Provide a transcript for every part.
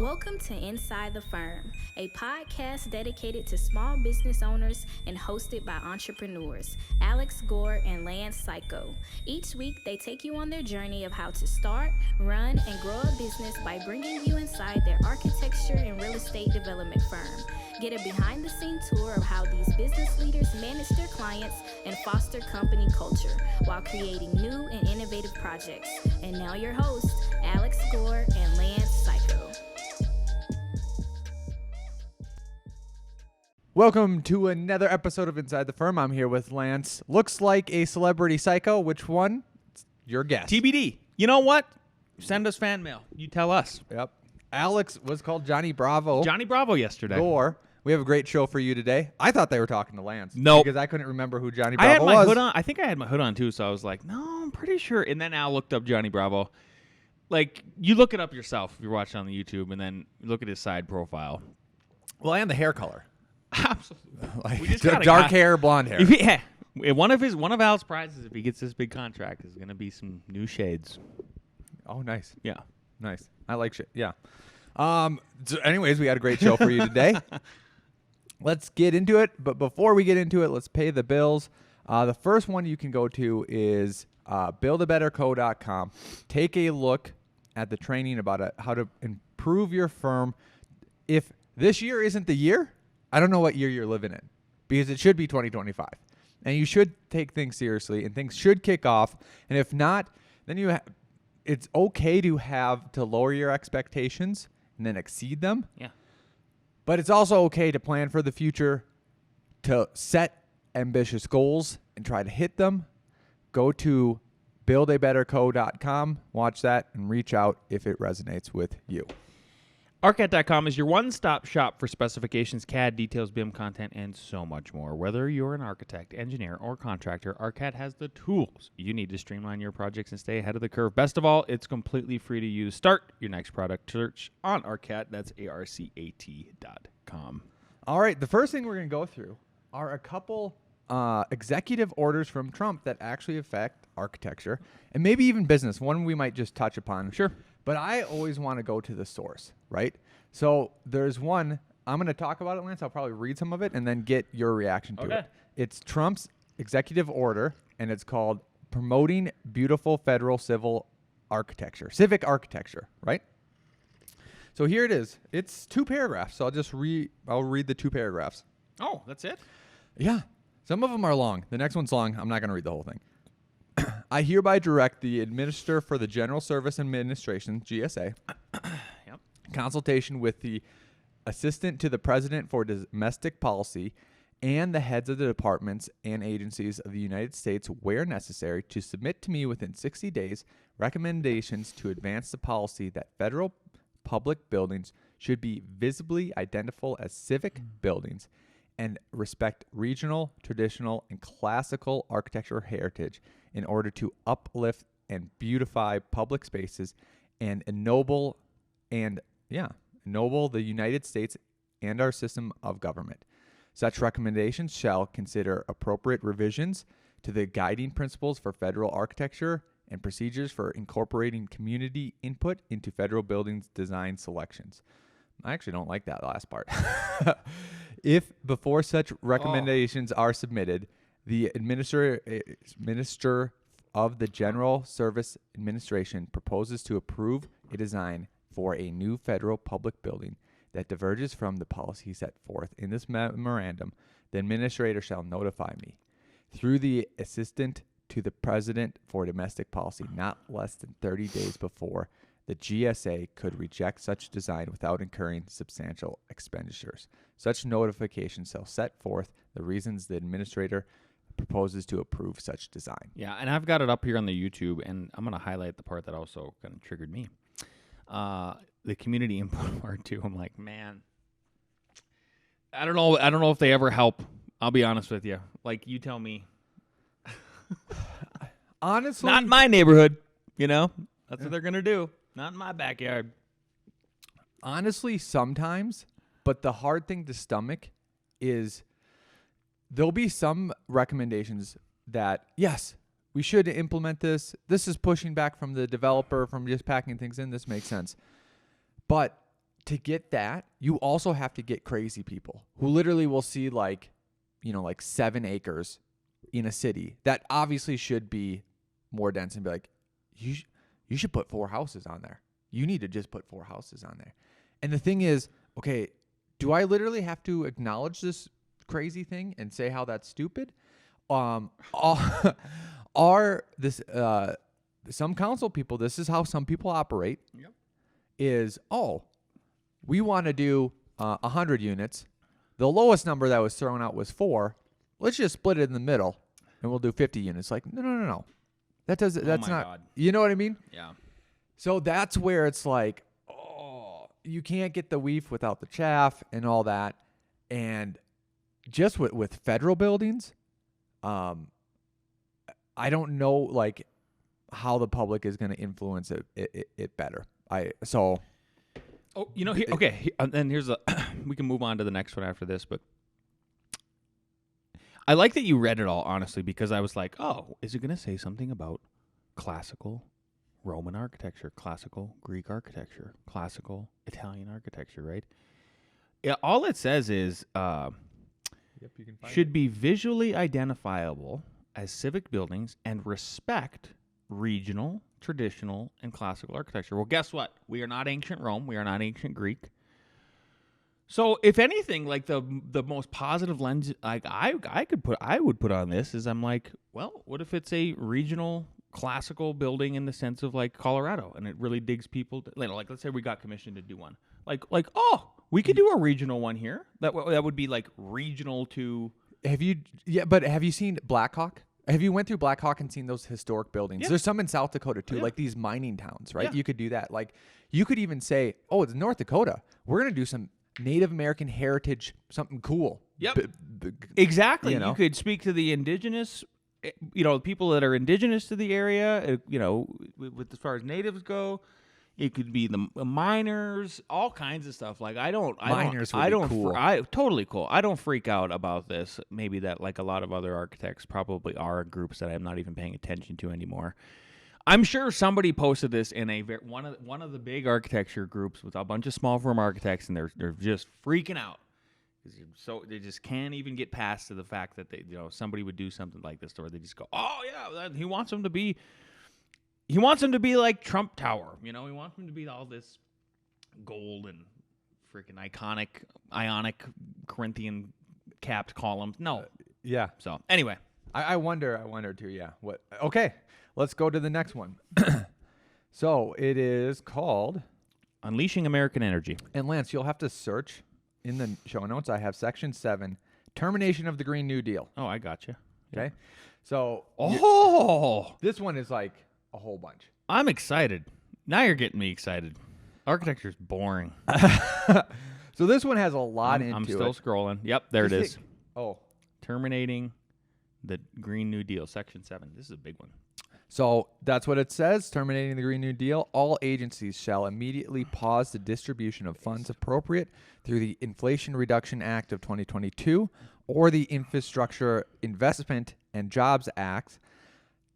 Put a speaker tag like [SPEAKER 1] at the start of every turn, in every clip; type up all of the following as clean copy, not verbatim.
[SPEAKER 1] Welcome to Inside the Firm, a podcast dedicated to small business owners and hosted by entrepreneurs, Alex Gore and Lance Cayko. Each week, they take you on their journey of how to start, run, and grow a business by bringing you inside their architecture and real estate development firm. Get a behind-the-scenes tour of how these business leaders manage their clients and foster company culture while creating new and innovative projects. And now your hosts, Alex Gore and Lance Cayko.
[SPEAKER 2] Welcome to another episode of Inside the Firm. I'm here with Lance. Looks like a celebrity Cayko. Which one? It's your guess.
[SPEAKER 3] TBD. You know what? Send us fan mail. You tell us.
[SPEAKER 2] Yep. Alex was called Johnny Bravo.
[SPEAKER 3] Johnny Bravo yesterday.
[SPEAKER 2] Gore. We have a great show for you today. I thought they were talking to Lance.
[SPEAKER 3] Nope.
[SPEAKER 2] Because I couldn't remember who Johnny
[SPEAKER 3] I had
[SPEAKER 2] Bravo
[SPEAKER 3] my
[SPEAKER 2] was.
[SPEAKER 3] hood on. I think I had my hood on too, so I was like, no, I'm pretty sure. And then Al looked up Johnny Bravo. Like, you look it up yourself if you're watching on the YouTube, and then look at his side profile.
[SPEAKER 2] Well, and the hair color.
[SPEAKER 3] Absolutely.
[SPEAKER 2] Like
[SPEAKER 3] We just
[SPEAKER 2] dark
[SPEAKER 3] gotta-
[SPEAKER 2] hair, blonde hair.
[SPEAKER 3] Yeah. One of Al's prizes, if he gets this big contract, is going to be some new shades.
[SPEAKER 2] Oh, nice.
[SPEAKER 3] Yeah.
[SPEAKER 2] Nice. I like shit. Yeah. So anyways, we got a great show for you today. Let's get into it. But before we get into it, let's pay the bills. The first one you can go to is buildabetterco.com. Take a look at the training about how to improve your firm. If this year isn't the year, I don't know what year you're living in, because it should be 2025. And you should take things seriously, and things should kick off. And if not, then it's okay to lower your expectations and then exceed them.
[SPEAKER 3] Yeah.
[SPEAKER 2] But it's also okay to plan for the future, to set ambitious goals and try to hit them. Go to buildabetterco.com, watch that, and reach out if it resonates with you.
[SPEAKER 3] Arcat.com is your one-stop shop for specifications, CAD, details, BIM content, and so much more. Whether you're an architect, engineer, or contractor, Arcat has the tools you need to streamline your projects and stay ahead of the curve. Best of all, it's completely free to use. Start your next product search on Arcat. That's arcat.com.
[SPEAKER 2] All right, the first thing we're going to go through are a couple executive orders from Trump that actually affect architecture and maybe even business. One we might just touch upon.
[SPEAKER 3] Sure.
[SPEAKER 2] But I always want to go to the source, right? So there's one. I'm going to talk about it, Lance. I'll probably read some of it and then get your reaction to it. It's Trump's executive order, and it's called Promoting Beautiful Federal Civic Architecture, right? So here it is. It's 2 paragraphs. So I'll read the 2 paragraphs.
[SPEAKER 3] Oh, that's it?
[SPEAKER 2] Yeah. Some of them are long. The next one's long. I'm not going to read the whole thing. I hereby direct the Administrator for the General Service Administration, GSA,
[SPEAKER 3] Yep.
[SPEAKER 2] consultation with the Assistant to the President for Domestic Policy and the heads of the departments and agencies of the United States where necessary to submit to me within 60 days recommendations to advance the policy that federal public buildings should be visibly identifiable as civic buildings and respect regional, traditional, and classical architectural heritage in order to uplift and beautify public spaces and ennoble the United States and our system of government. Such recommendations shall consider appropriate revisions to the guiding principles for federal architecture and procedures for incorporating community input into federal buildings design selections. I actually don't like that last part. If before such recommendations are submitted, the Minister of the General Service Administration proposes to approve a design for a new federal public building that diverges from the policy set forth in this memorandum, the Administrator shall notify me through the Assistant to the President for Domestic Policy not less than 30 days before the GSA could reject such design without incurring substantial expenditures. Such notification shall set forth the reasons the Administrator proposes to approve such design.
[SPEAKER 3] Yeah, and I've got it up here on the YouTube, and I'm going to highlight the part that also kind of triggered me. The community input part, too. I'm like, man, I don't know if they ever help. I'll be honest with you. Like, you tell me.
[SPEAKER 2] Honestly,
[SPEAKER 3] Not in my neighborhood, you know? That's what they're going to do. Not in my backyard.
[SPEAKER 2] honestly, sometimes, but the hard thing to stomach is there'll be some recommendations that, yes, we should implement this. This is pushing back from the developer from just packing things in. This makes sense. But to get that, you also have to get crazy people who literally will see like 7 acres in a city that obviously should be more dense and be like, you should put 4 houses on there. You need to just put 4 houses on there. And the thing is, okay, do I literally have to acknowledge this crazy thing and say how that's stupid? Some council people, this is how some people operate.
[SPEAKER 3] Yep.
[SPEAKER 2] Is, we want to do 100 units. The lowest number that was thrown out was 4. Let's just split it in the middle, and we'll do 50 units. Like, no. That's not.
[SPEAKER 3] God.
[SPEAKER 2] You know what I mean?
[SPEAKER 3] Yeah.
[SPEAKER 2] So that's where it's like, you can't get the weef without the chaff and all that. And just with federal buildings, I don't know like how the public is going to influence it better.
[SPEAKER 3] And here's we can move on to the next one after this, but I like that you read it all, honestly, because I was like, is it going to say something about classical Roman architecture, classical Greek architecture, classical Italian architecture, right? Yeah, all it says is
[SPEAKER 2] you can find
[SPEAKER 3] should be visually identifiable as civic buildings and respect regional, traditional, and classical architecture. Well, guess what? We are not ancient Rome. We are not ancient Greek. So, if anything, like the most positive lens I would put on this is I'm like, well, what if it's a regional classical building in the sense of like Colorado, and it really digs people like let's say we got commissioned to do one. Like we could do a regional one here. That would be like regional to.
[SPEAKER 2] Have you seen Blackhawk? Have you went through Blackhawk and seen those historic buildings?
[SPEAKER 3] Yeah.
[SPEAKER 2] There's some in South Dakota too,
[SPEAKER 3] Yeah.
[SPEAKER 2] like these mining towns, right?
[SPEAKER 3] Yeah.
[SPEAKER 2] You could do that. Like you could even say, it's North Dakota. We're going to do some Native American heritage, something cool.
[SPEAKER 3] Yep. Exactly.
[SPEAKER 2] You know?
[SPEAKER 3] You could speak to the indigenous, people that are indigenous to the area, with as far as natives go. It could be the miners, all kinds of stuff. Like
[SPEAKER 2] Miners would be cool.
[SPEAKER 3] Totally cool. I don't freak out about this. Maybe that like a lot of other architects probably are groups that I'm not even paying attention to anymore. I'm sure somebody posted this in one of the big architecture groups with a bunch of small firm architects, and they're just freaking out so they just can't even get past to the fact that they somebody would do something like this, or they just go, he wants them to be. He wants them to be like Trump Tower, He wants them to be all this gold and freaking ionic Corinthian capped columns. No.
[SPEAKER 2] Yeah.
[SPEAKER 3] So anyway,
[SPEAKER 2] I wonder too. Yeah. What? Okay. Let's go to the next one. So it is called
[SPEAKER 3] Unleashing American Energy.
[SPEAKER 2] And Lance, you'll have to search in the show notes. I have section 7, termination of the Green New Deal.
[SPEAKER 3] Oh, I got you.
[SPEAKER 2] Okay. So this one is like a whole bunch.
[SPEAKER 3] I'm excited. Now you're getting me excited. Architecture's boring.
[SPEAKER 2] So this one has a lot into it.
[SPEAKER 3] I'm still scrolling. Yep, there it is. Terminating the Green New Deal, section 7. This is a big one.
[SPEAKER 2] So that's what it says, terminating the Green New Deal. All agencies shall immediately pause the distribution of funds appropriate through the Inflation Reduction Act of 2022 or the Infrastructure Investment and Jobs Act,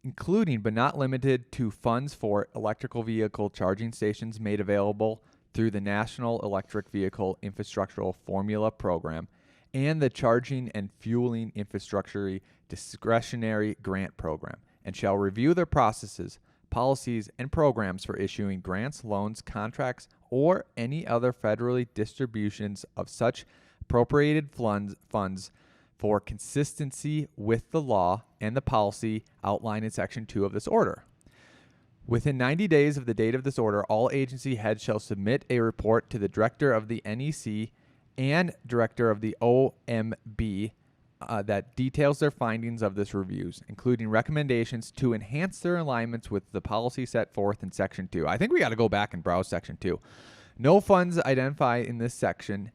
[SPEAKER 2] including but not limited to funds for electrical vehicle charging stations made available through the National Electric Vehicle Infrastructural Formula Program and the Charging and Fueling Infrastructure Discretionary Grant Program, and shall review their processes, policies, and programs for issuing grants, loans, contracts, or any other federally distributions of such appropriated funds for consistency with the law and the policy outlined in Section 2 of this order. Within 90 days of the date of this order, all agency heads shall submit a report to the Director of the NEC and Director of the OMB that details their findings of this reviews, including recommendations to enhance their alignments with the policy set forth in Section 2. I think we got to go back and browse Section 2. No funds identified in this section,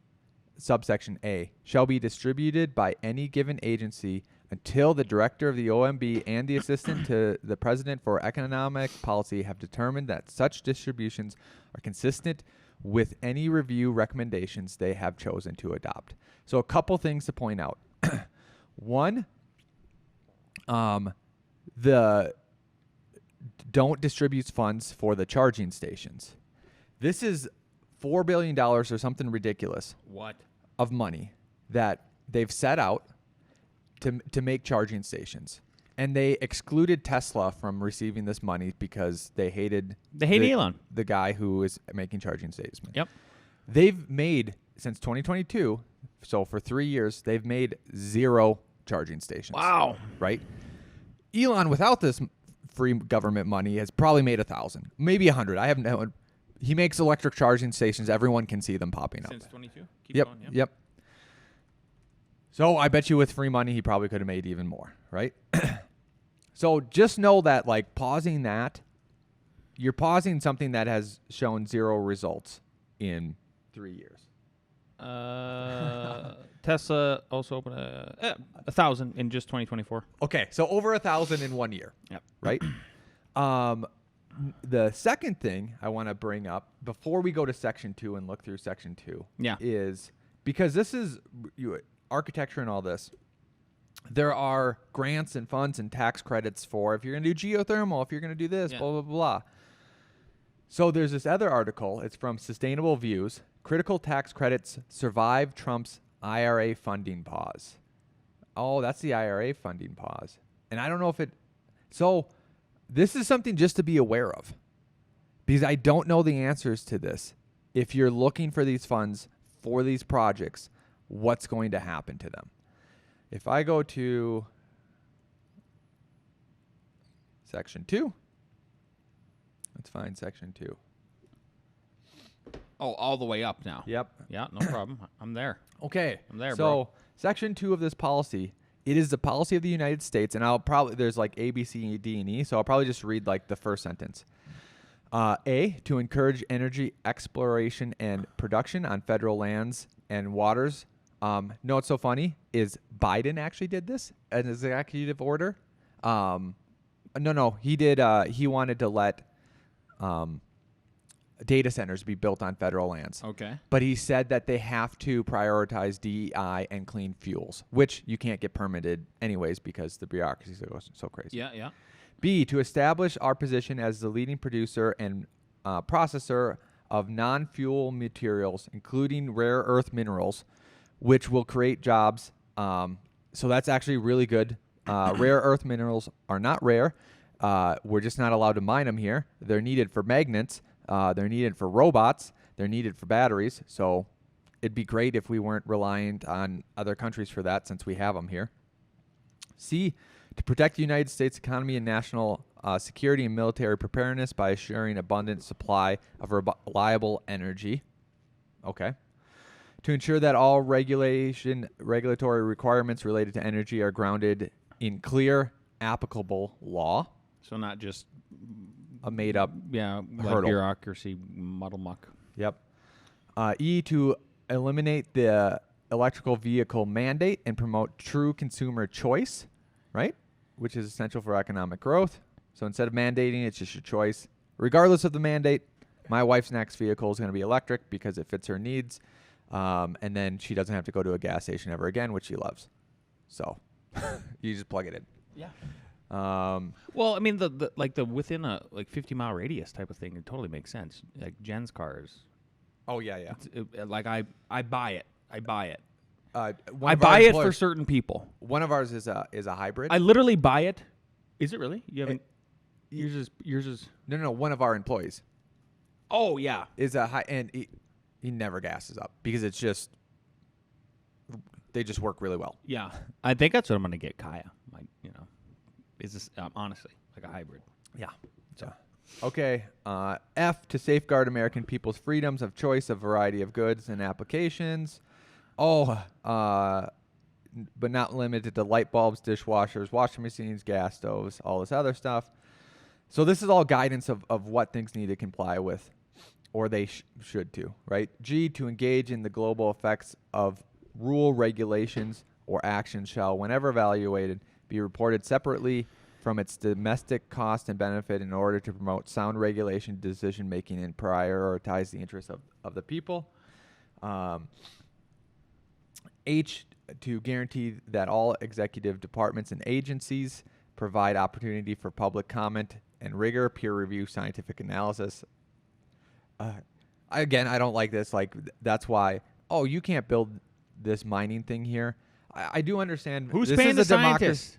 [SPEAKER 2] subsection A, shall be distributed by any given agency until the Director of the OMB and the Assistant to the President for Economic Policy have determined that such distributions are consistent with any review recommendations they have chosen to adopt. So a couple things to point out. One, the don't distribute funds for the charging stations. This is $4 billion or something ridiculous
[SPEAKER 3] What?
[SPEAKER 2] of money that they've set out to make charging stations. And they excluded Tesla from receiving this money because they hated
[SPEAKER 3] Elon,
[SPEAKER 2] the guy who is making charging stations.
[SPEAKER 3] Yep.
[SPEAKER 2] They've made, since 2022, so for 3 years, they've made 0 charging stations.
[SPEAKER 3] Wow.
[SPEAKER 2] Right? Elon, without this free government money, has probably made 1,000, maybe 100. I haven't known. He makes electric charging stations. Everyone can see them popping up.
[SPEAKER 3] Since 22? Keep
[SPEAKER 2] Yep.
[SPEAKER 3] going,
[SPEAKER 2] Yep. So I bet you with free money, he probably could have made even more, right? So just know that, like, pausing that, you're pausing something that has shown 0 results in 3 years.
[SPEAKER 3] Tesla also opened 1,000 in just 2024.
[SPEAKER 2] Okay, so over 1,000 in 1 year.
[SPEAKER 3] Yep.
[SPEAKER 2] Right? The second thing I want to bring up before we go to Section 2 and look through Section 2 is, because this is architecture and all this, there are grants and funds and tax credits for if you're going to do geothermal, if you're going to do this, blah, blah, blah. So there's this other article. It's from Sustainable Views. Critical tax credits survive Trump's IRA funding pause. Oh, that's the IRA funding pause. And I don't know if it... So this is something just to be aware of, because I don't know the answers to this. If you're looking for these funds for these projects, what's going to happen to them? If I go to Section 2, let's find Section 2.
[SPEAKER 3] Oh, all the way up now.
[SPEAKER 2] Yep.
[SPEAKER 3] Yeah, no problem. I'm there.
[SPEAKER 2] Okay.
[SPEAKER 3] I'm there,
[SPEAKER 2] so,
[SPEAKER 3] bro.
[SPEAKER 2] Section 2 of this policy, it is the policy of the United States, and I'll probably, there's like A, B, C, D, and E, so I'll probably just read like the first sentence. A, to encourage energy exploration and production on federal lands and waters. Know what's so funny is Biden actually did this as an executive order. No, he did. He wanted to let data centers be built on federal lands.
[SPEAKER 3] Okay.
[SPEAKER 2] But he said that they have to prioritize DEI and clean fuels, which you can't get permitted anyways because the bureaucracy goes so crazy.
[SPEAKER 3] Yeah.
[SPEAKER 2] B, to establish our position as the leading producer and processor of non-fuel materials, including rare earth minerals, which will create jobs. So that's actually really good. Rare earth minerals are not rare. We're just not allowed to mine them here. They're needed for magnets. They're needed for robots. They're needed for batteries. So it'd be great if we weren't reliant on other countries for that, since we have them here. C, to protect the United States economy and national security and military preparedness by assuring abundant supply of reliable energy. Okay. To ensure that all regulatory requirements related to energy are grounded in clear, applicable law.
[SPEAKER 3] So not just
[SPEAKER 2] a made-up
[SPEAKER 3] like
[SPEAKER 2] hurdle.
[SPEAKER 3] bureaucracy muddle muck.
[SPEAKER 2] Yep. E, to eliminate the electrical vehicle mandate and promote true consumer choice, right? Which is essential for economic growth. So instead of mandating, it's just your choice. Regardless of the mandate, my wife's next vehicle is going to be electric because it fits her needs. And then she doesn't have to go to a gas station ever again, which she loves. So you just plug it in.
[SPEAKER 3] Yeah. Well, I mean, the within a 50-mile radius type of thing, it totally makes sense. Like Jen's cars.
[SPEAKER 2] Oh yeah.
[SPEAKER 3] I buy it. I buy it.
[SPEAKER 2] I
[SPEAKER 3] buy it for certain people.
[SPEAKER 2] One of ours is a hybrid.
[SPEAKER 3] I literally buy it. Is it really? You haven't? Yours is.
[SPEAKER 2] No. One of our employees.
[SPEAKER 3] Oh yeah.
[SPEAKER 2] Is a high, and he never gasses up because it's just they just work really well.
[SPEAKER 3] Yeah, I think that's what I'm gonna get, Kaya. Is this honestly like a hybrid?
[SPEAKER 2] Yeah. So, okay. F, to safeguard American people's freedoms of choice of variety of goods and applications. But not limited to light bulbs, dishwashers, washing machines, gas stoves, all this other stuff. So this is all guidance of what things need to comply with, or they should too, right? G, to engage in the global effects of rule regulations or actions shall, whenever evaluated, be reported separately from its domestic cost and benefit in order to promote sound regulation, decision-making, and prioritize the interests of the people. H, to guarantee that all executive departments and agencies provide opportunity for public comment and rigor, peer review, scientific analysis. again, I don't like this. Like, that's why, oh, you can't build this mining thing here. I do understand.
[SPEAKER 3] Who's
[SPEAKER 2] this
[SPEAKER 3] paying
[SPEAKER 2] is
[SPEAKER 3] the
[SPEAKER 2] a democracy.
[SPEAKER 3] scientists?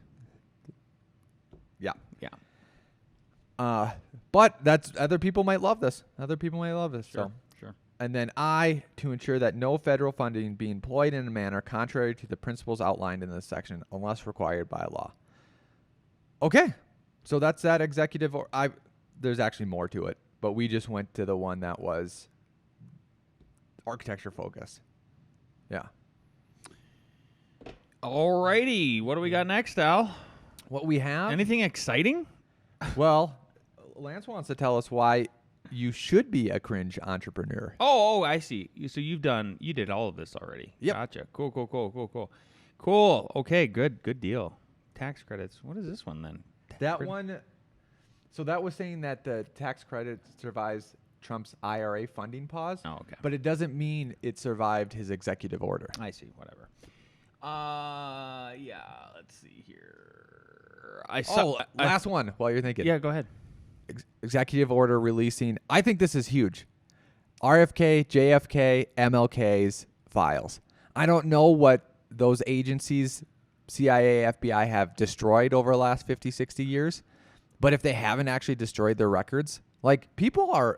[SPEAKER 2] Yeah.
[SPEAKER 3] Yeah.
[SPEAKER 2] But that's other people might love this. Other people might love this.
[SPEAKER 3] Sure.
[SPEAKER 2] So.
[SPEAKER 3] Sure.
[SPEAKER 2] And then to ensure that no federal funding be employed in a manner contrary to the principles outlined in this section, unless required by law. Okay, so that's that executive. There's actually more to it, but we just went to the one that was architecture focus. Yeah.
[SPEAKER 3] Alrighty, what do we got next, Al?
[SPEAKER 2] What we have?
[SPEAKER 3] Anything exciting?
[SPEAKER 2] Well, Lance wants to tell us why you should be a cringe entrepreneur.
[SPEAKER 3] Oh, I see. So you did all of this already.
[SPEAKER 2] Yep.
[SPEAKER 3] Gotcha. Cool. Okay, good deal. Tax credits. What is this one then?
[SPEAKER 2] That one, so that was saying that the tax credit survives Trump's IRA funding pause.
[SPEAKER 3] Oh, okay.
[SPEAKER 2] But it doesn't mean it survived his executive order.
[SPEAKER 3] I see. Whatever. Yeah. Let's see here.
[SPEAKER 2] Last one while you're thinking.
[SPEAKER 3] Yeah, go ahead.
[SPEAKER 2] Executive order releasing, I think this is huge, RFK, JFK, MLK's files. I don't know what those agencies, CIA, FBI, have destroyed over the last 50, 60 years, but if they haven't actually destroyed their records, like, people are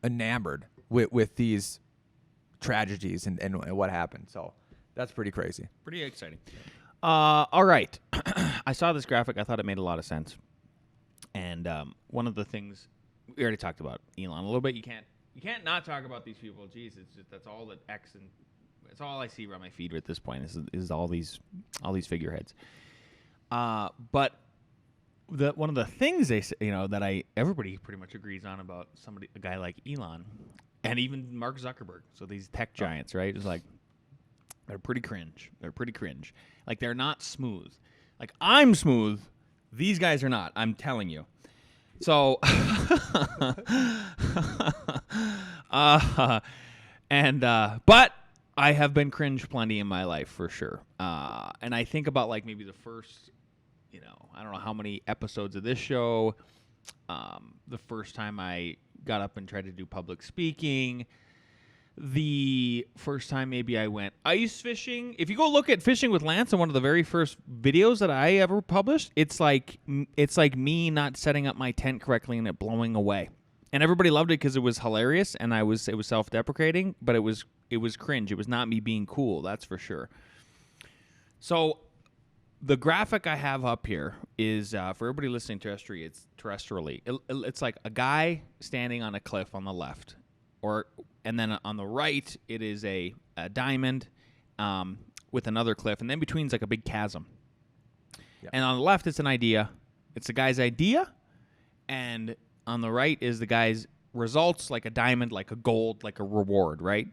[SPEAKER 2] enamored with these tragedies and what happened. So that's pretty crazy.
[SPEAKER 3] Pretty exciting. All right. I saw this graphic. I thought it made a lot of sense. And one of the things we already talked about Elon a little bit. You can't not talk about these people. Jeez, it's just, that's all that it's all I see around my feed at this point is all these figureheads. But one of the things they say, that everybody pretty much agrees on about a guy like Elon, and even Mark Zuckerberg. So these tech giants, right? It's like they're pretty cringe. Like, they're not smooth. Like, I'm smooth. These guys are not, I'm telling you. So, but I have been cringe plenty in my life for sure. And I think about, like, maybe the first, I don't know how many episodes of this show, the first time I got up and tried to do public speaking, the first time maybe I went ice fishing. If you go look at Fishing with Lance on one of the very first videos that I ever published, it's like me not setting up my tent correctly and it blowing away. And everybody loved it because it was hilarious and it was self-deprecating, but it was cringe. It was not me being cool, that's for sure. So the graphic I have up here is for everybody listening terrestrially. It's like a guy standing on a cliff on the left, and then on the right, it is a diamond with another cliff. And then between is like a big chasm. Yep. And on the left, it's an idea. It's the guy's idea. And on the right is the guy's results, like a diamond, like a gold, like a reward, right?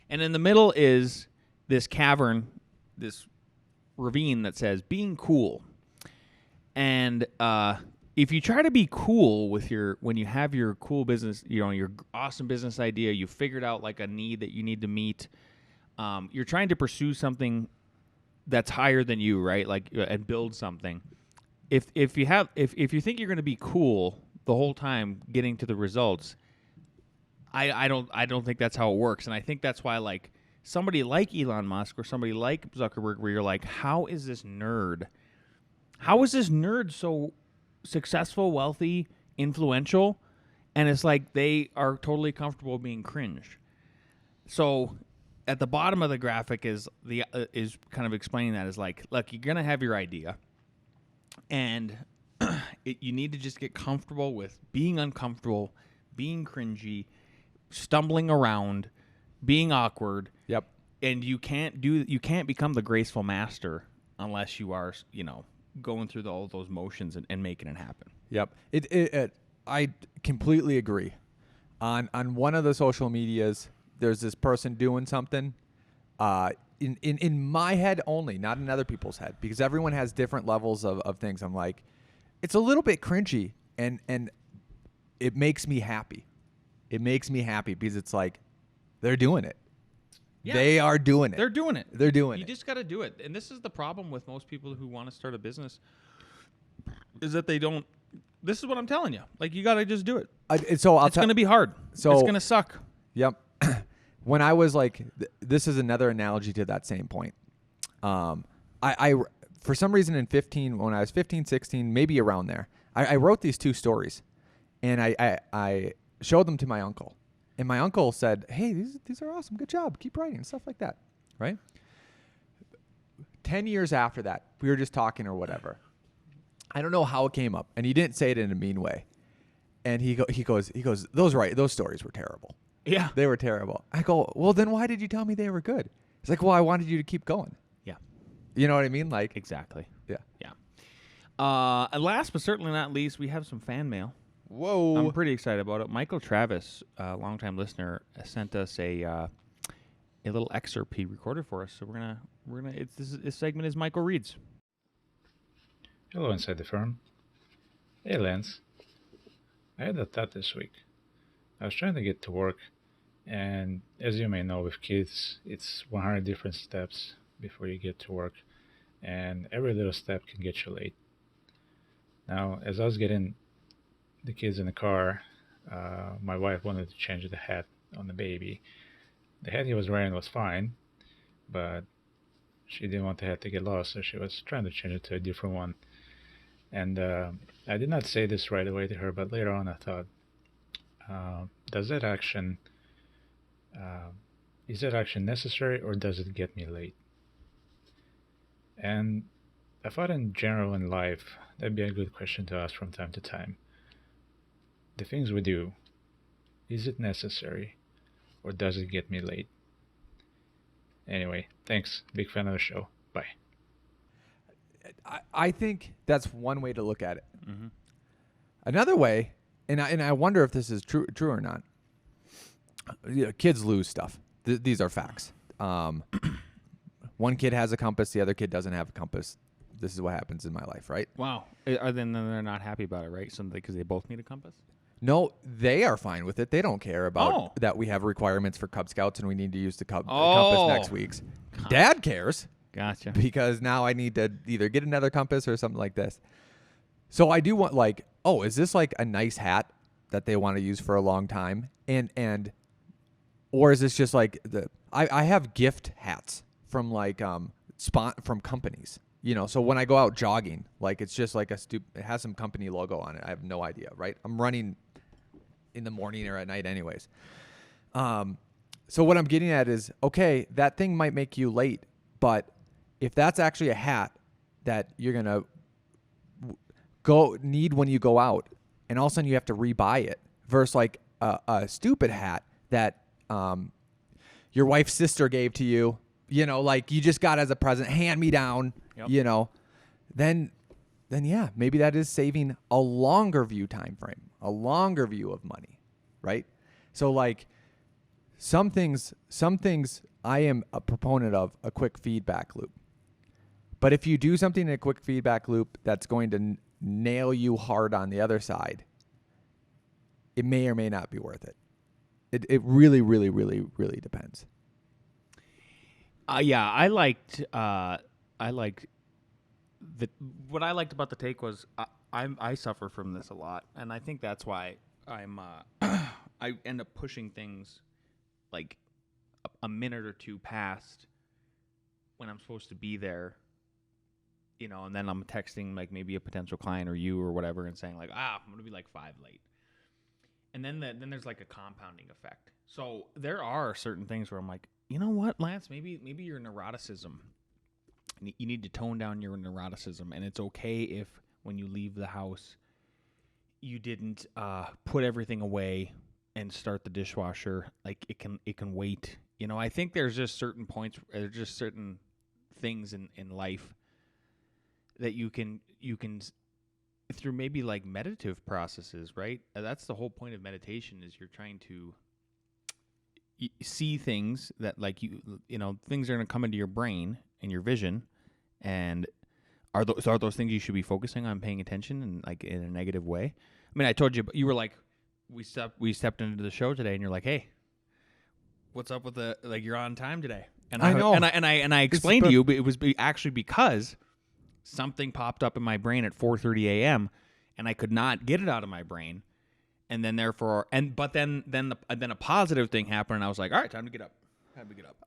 [SPEAKER 3] And in the middle is this cavern, this ravine that says, being cool. And if you try to be cool when you have your cool business, your awesome business idea, you figured out like a need that you need to meet, you're trying to pursue something that's higher than you, right? Like, and build something. If you think you're going to be cool the whole time getting to the results, I don't think that's how it works. And I think that's why, like, somebody like Elon Musk or somebody like Zuckerberg, where you're like, how is this nerd so successful, wealthy, influential, and it's like they are totally comfortable being cringe. So at the bottom of the graphic is kind of explaining that is like, look, you're gonna have your idea, and you need to just get comfortable with being uncomfortable, being cringy, stumbling around, being awkward.
[SPEAKER 2] Yep.
[SPEAKER 3] And you can't become the graceful master unless you are, going through all those motions and making it happen. Yep.
[SPEAKER 2] I completely agree. On one of the social medias, there's this person doing something. In my head only, not in other people's head, because everyone has different levels of things. I'm like, it's a little bit cringy, and it makes me happy. It makes me happy because it's like they're doing it. Yeah. They are doing it.
[SPEAKER 3] They're doing it.
[SPEAKER 2] They're doing it.
[SPEAKER 3] You just got to do it. And this is the problem with most people who want to start a business, is that they don't. This is what I'm telling you. Like, you got to just do it.
[SPEAKER 2] It's
[SPEAKER 3] going to be hard.
[SPEAKER 2] So
[SPEAKER 3] it's going to suck.
[SPEAKER 2] Yep. When I was like, this is another analogy to that same point. I for some reason in 15, when I was 15, 16, maybe around there, I wrote these 2 stories, and I showed them to my uncle, and my uncle said, "Hey, these are awesome. Good job. Keep writing," and stuff like that. Right. 10 years after that, we were just talking or whatever. I don't know how it came up, and he didn't say it in a mean way. And he goes, those stories were terrible.
[SPEAKER 3] Yeah.
[SPEAKER 2] They were terrible. I go, well, then why did you tell me they were good? He's like, well, I wanted you to keep going.
[SPEAKER 3] Yeah.
[SPEAKER 2] You know what I mean? Like,
[SPEAKER 3] Exactly.
[SPEAKER 2] yeah.
[SPEAKER 3] Yeah. And last but certainly not least, we have some fan mail.
[SPEAKER 2] Whoa.
[SPEAKER 3] I'm pretty excited about it. Michael Travis, a longtime listener, sent us a little excerpt he recorded for us. So this segment is Michael Reads.
[SPEAKER 4] Hello, Inside the Firm. Hey, Lance. I had a thought this week. I was trying to get to work, and as you may know, with kids, it's 100 different steps before you get to work, and every little step can get you late. Now, as I was getting the kids in the car, my wife wanted to change the hat on the baby. The hat he was wearing was fine, but she didn't want the hat to get lost, so she was trying to change it to a different one. And I did not say this right away to her, but later on I thought, is that action necessary, or does it get me late? And I thought in general in life, that'd be a good question to ask from time to time. The things we do, is it necessary, or does it get me late? Anyway, thanks. Big fan of the show. Bye.
[SPEAKER 2] I think that's one way to look at it.
[SPEAKER 3] Mm-hmm.
[SPEAKER 2] Another way, and I wonder if this is true or not. Kids lose stuff. These are facts. One kid has a compass, the other kid doesn't have a compass. This is what happens in my life, right?
[SPEAKER 3] Wow. Then they're not happy about it, right? Because they both need a compass?
[SPEAKER 2] No, they are fine with it. They don't care about
[SPEAKER 3] Oh.
[SPEAKER 2] that we have requirements for Cub Scouts and we need to use the compass
[SPEAKER 3] Oh.
[SPEAKER 2] next week's. Dad cares
[SPEAKER 3] Gotcha.
[SPEAKER 2] because now I need to either get another compass or something like this. So I do want like, oh, is this like a nice hat that they want to use for a long time? And or is this just like I have gift hats from like from companies. You know, so when I go out jogging, like it's just like it has some company logo on it. I have no idea, right? I'm running in the morning or at night anyways. So what I'm getting at is, okay, that thing might make you late, but if that's actually a hat that you're going to need when you go out, and all of a sudden you have to rebuy it, versus like a stupid hat that your wife's sister gave to you, you know, like you just got as a present, hand me down,
[SPEAKER 3] Yep.
[SPEAKER 2] you know, then yeah, maybe that is saving a longer view time frame, a longer view of money, right? So like some things I am a proponent of a quick feedback loop. But if you do something in a quick feedback loop that's going to nail you hard on the other side, it may or may not be worth it. It really, really, really, really depends.
[SPEAKER 3] Yeah, I liked what I liked about the take was I suffer from this a lot, and I think that's why I'm I end up pushing things like a minute or two past when I'm supposed to be there, you know, and then I'm texting like maybe a potential client or you or whatever and saying like, I'm gonna be like 5 late, and then there's like a compounding effect. So there are certain things where I'm like, you know what, Lance, maybe your neuroticism. You need to tone down your neuroticism, and it's okay if when you leave the house, you didn't put everything away and start the dishwasher. Like it can wait. You know, I think there's just certain points, there's just certain things in life that you can through maybe like meditative processes, right? That's the whole point of meditation, is you're trying to see things that like you know, things are going to come into your brain and your vision, and are those things you should be focusing on, paying attention, and like in a negative way? I mean, I told you, you were like, we stepped into the show today, and you're like, hey, what's up with the, like, you're on time today? And
[SPEAKER 2] I know,
[SPEAKER 3] and I explained to you, but it was actually because something popped up in my brain at 4:30 a.m. and I could not get it out of my brain, and then then a positive thing happened, and I was like, all right, time to get up.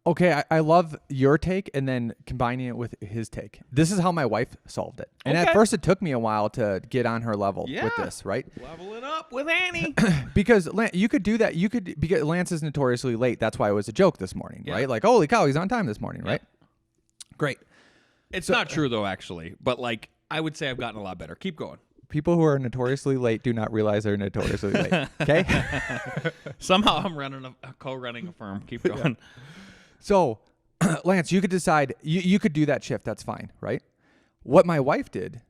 [SPEAKER 2] Okay, I love your take and then combining it with his take. This is how my wife solved it. And at
[SPEAKER 3] Okay.
[SPEAKER 2] first it took me a while to get on her level with
[SPEAKER 3] Yeah.
[SPEAKER 2] this, right?
[SPEAKER 3] Leveling up with Annie.
[SPEAKER 2] Because you could do that. Because Lance is notoriously late. That's why it was a joke this morning,
[SPEAKER 3] Yeah.
[SPEAKER 2] right? Like, holy cow, he's on time this morning, right? Great.
[SPEAKER 3] It's not true though, actually, but like I would say I've gotten a lot better. Keep going.
[SPEAKER 2] People who are notoriously late do not realize they're notoriously late. Okay?
[SPEAKER 3] Somehow I'm co-running a firm. Keep going.
[SPEAKER 2] So, Lance, you could decide, you could do that shift. That's fine, right? What my wife did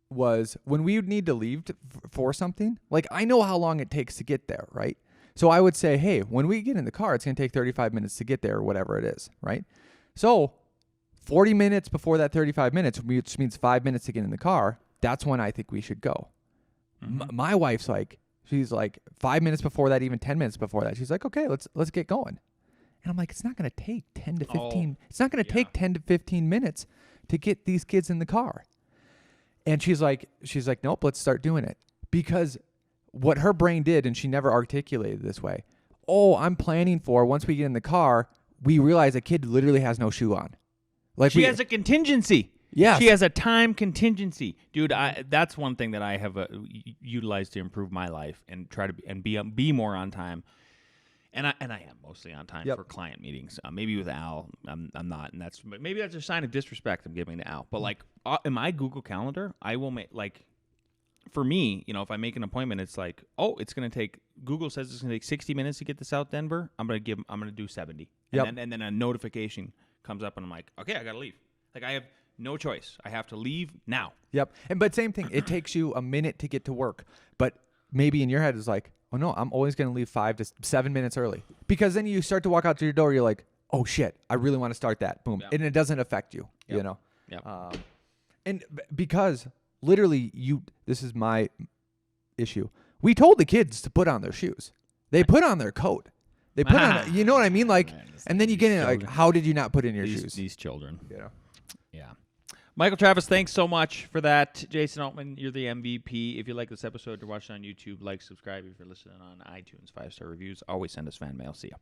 [SPEAKER 2] was when we would need to leave for something, like I know how long it takes to get there, right? So I would say, hey, when we get in the car, it's going to take 35 minutes to get there or whatever it is, right? So 40 minutes before that 35 minutes, which means 5 minutes to get in the car, that's when I think we should go. My wife's like, she's like 5 minutes before that, even 10 minutes before that. She's like, okay, let's get going. And I'm like, it's not going to take 10 to 15. It's not going to take 10 to 15 minutes to get these kids in the car. And she's like, nope, let's start doing it. Because what her brain did, and she never articulated this way, I'm planning for once we get in the car, we realize a kid literally has no shoe on. Like
[SPEAKER 3] She has a contingency.
[SPEAKER 2] Yes.
[SPEAKER 3] She has a time contingency. Dude, that's one thing that I have utilized to improve my life and try to be more on time. And I am mostly on time for client meetings. Maybe with Al, I'm not, and maybe that's a sign of disrespect I'm giving to Al. But like in my Google Calendar, I will make for me, if I make an appointment, it's like, it's going to take. Google says it's going to take 60 minutes to get to South Denver. I'm going to do 70. And then a notification comes up, and I'm like, okay, I got to leave. Like I have no choice. I have to leave now.
[SPEAKER 2] Yep. But same thing. It takes you a minute to get to work, but maybe in your head it's like, oh no, I'm always going to leave 5 to 7 minutes early, because then you start to walk out to your door. You're like, oh shit, I really want to start that. Boom.
[SPEAKER 3] Yep.
[SPEAKER 2] And it doesn't affect you,
[SPEAKER 3] Yep.
[SPEAKER 2] and because literally this is my issue. We told the kids to put on their shoes. They put on their coat. They put on, you know what I mean? Like, and then you get in like, how did you not put in your shoes?
[SPEAKER 3] These children.
[SPEAKER 2] Yeah.
[SPEAKER 3] Michael Travis, thanks so much for that. Jason Altman, you're the MVP. If you like this episode, you're watching on YouTube, like, subscribe. If you're listening on iTunes, 5-star reviews. Always send us fan mail. See ya.